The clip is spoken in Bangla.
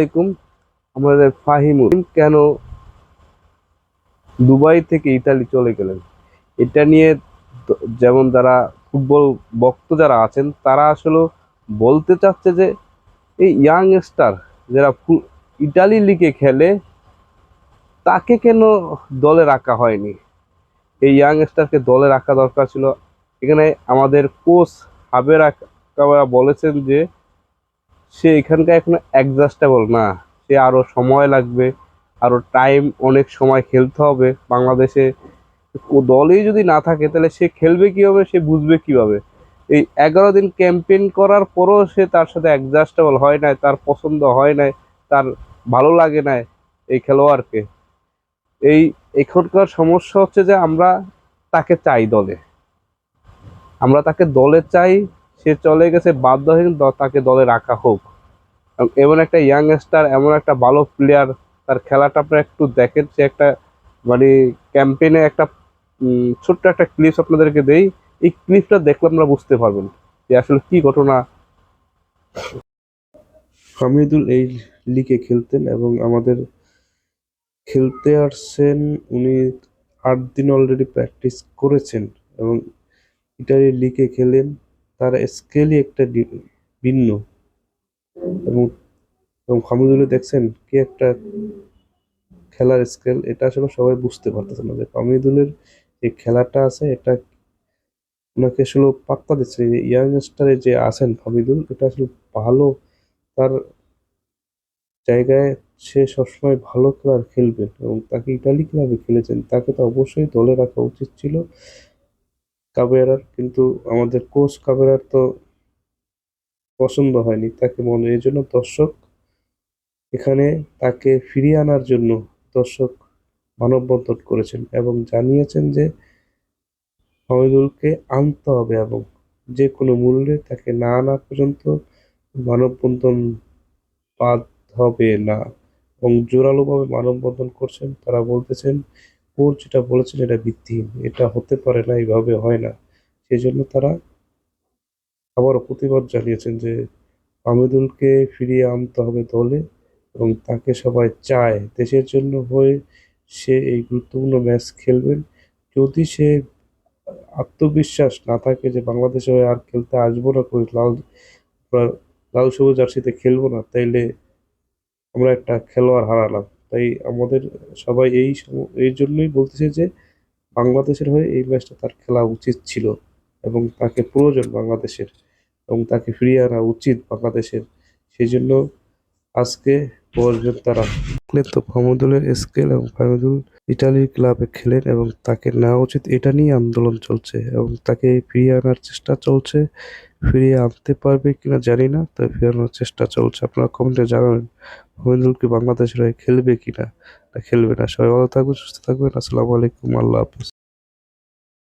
আসসালামাইকুম। আমাদের ফাহিমুল কেন দুবাই থেকে ইতালি চলে গেলেন, এটা নিয়ে যেমন যারা ফুটবল ভক্ত যারা আছেন তারা আসলে বলতে চাচ্ছে যে এই ইয়াং স্টার যারা ইতালি লিগে খেলে তাকে কেন দলে রাখা হয়নি। এই ইয়াং স্টারকে দলে রাখা দরকার ছিল। এখানে আমাদের কোচ হাবের কাবারা বলেছেন যে সে এখানকার এখনো অ্যাডজাস্টেবল না, সে আরো সময় লাগবে, আরো টাইম, অনেক সময় খেলতে হবে বাংলাদেশে। দলেই যদি না থাকে তাহলে সে খেলবে কিভাবে, সে বুঝবে কিভাবে? এই 11 দিন ক্যাম্পেইন করার পরও সে তার সাথে অ্যাডজাস্টেবল হয় নাই, তার পছন্দ হয় নাই, তার ভালো লাগে নাই এই খেলোয়াড়কে। এই এখনকার সমস্যা হচ্ছে যে আমরা তাকে চাই দলে, আমরা তাকে দলে চাই। সে চলে গেছে, বাধ্য হয়ে তাকে দলে রাখা হোক। এমন একটা ইয়াংস্টার, এমন একটা ভালো প্লেয়ার, তার খেলাটা আপনারা একটু দেখেন। সে একটা মানে ক্যাম্পেইনে একটা ছোট্ট একটা ক্লিপস আপনাদেরকে দেই। এই ক্লিপটা দেখলে আপনারা বুঝতে পারবেন যে আসলে কি ঘটনা। হামিদুল এই লিগে খেলতেন এবং আমাদের খেলতে আসছেন। উনি 8 দিন অলরেডি প্র্যাকটিস করেছেন এবং ইটালির লিগে খেলেন। তার স্কেলই একটা ভিন্ন। এবং এবং হামিদুলে দেখছেন কি একটা খেলার স্কেল, এটা আসলে সবাই বুঝতে পারতেছে না যে হামিদুলের যে খেলাটা আছে এটা ওনাকে আসলে পাত্তা দিচ্ছে না। ইয়াংস্টারে যে আছেন হামিদুল, এটা আসলে ভালো, তার জায়গায় সে সবসময় ভালো খেলার খেলবেন এবং তাকে ইতালি ক্লাবে খেলেছেন, তাকে তো অবশ্যই দলে রাখা উচিত ছিল কাবেরার। কিন্তু আমাদের কোচ কাবেরার তো পছন্দ হয়নি তাকে মনে, এই জন্য দর্শক এখানে তাকে ফিরিয়ে আনার জন্য দর্শক মানববন্ধন করেছেন এবং জানিয়েছেন যে শহীদুলকে আনতে হবে এবং যে কোনো মূল্যে তাকে না আনা পর্যন্ত মানববন্ধন বাদ হবে না। এবং জোরালোভাবে মানববন্ধন করছেন। তারা বলতেছেন কোচ যেটা বলেছেন এটা ভিত্তিহীন, এটা হতে পারে না, এইভাবে হয় না। সেই জন্য তারা আবারও প্রতিবাদ জানিয়েছেন যে আমিদুলকে ফিরিয়ে আনতে হবে দলে এবং তাকে সবাই চায় দেশের জন্য হয়ে। সে এই গুরুত্বপূর্ণ ম্যাচ খেলবেন। যদি সে আত্মবিশ্বাস না থাকে যে বাংলাদেশে হয়ে আর খেলতে আসবো না, করে লাল বা লাল সবুজ জার্সিতে খেলবো না, তাইলে আমরা একটা খেলোয়াড় হারালাম। তাই আমাদের সবাই এই জন্যই বলতেছে যে বাংলাদেশের হয়ে এই ম্যাচটা তার খেলা উচিত ছিল এবং তাকে প্রয়োজন বাংলাদেশের, এবং তাকে ফিরিয়ে আনা উচিত বাংলাদেশের। সেই জন্য আজকে পর্যন্ত তারা দেখলেন তো ফাহমুদুলের স্কেল, এবং ফাহমুদুল ইটালির ক্লাবে খেলেন এবং তাকে নেওয়া উচিত, এটা নিয়ে আন্দোলন চলছে এবং তাকে ফিরিয়ে আনার চেষ্টা চলছে। ফিরিয়ে আনতে পারবে কিনা জানি না, তবে ফিরিয়ে আনার চেষ্টা চলছে। আপনারা কমেন্টে জানাবেন ফাহমুদুল কি বাংলাদেশের হয়ে খেলবে কিনা, না খেলবে না। সবাই ভালো থাকবেন, সুস্থ থাকবেন। আসসালামু আলাইকুম, আল্লাহ হাফেজ।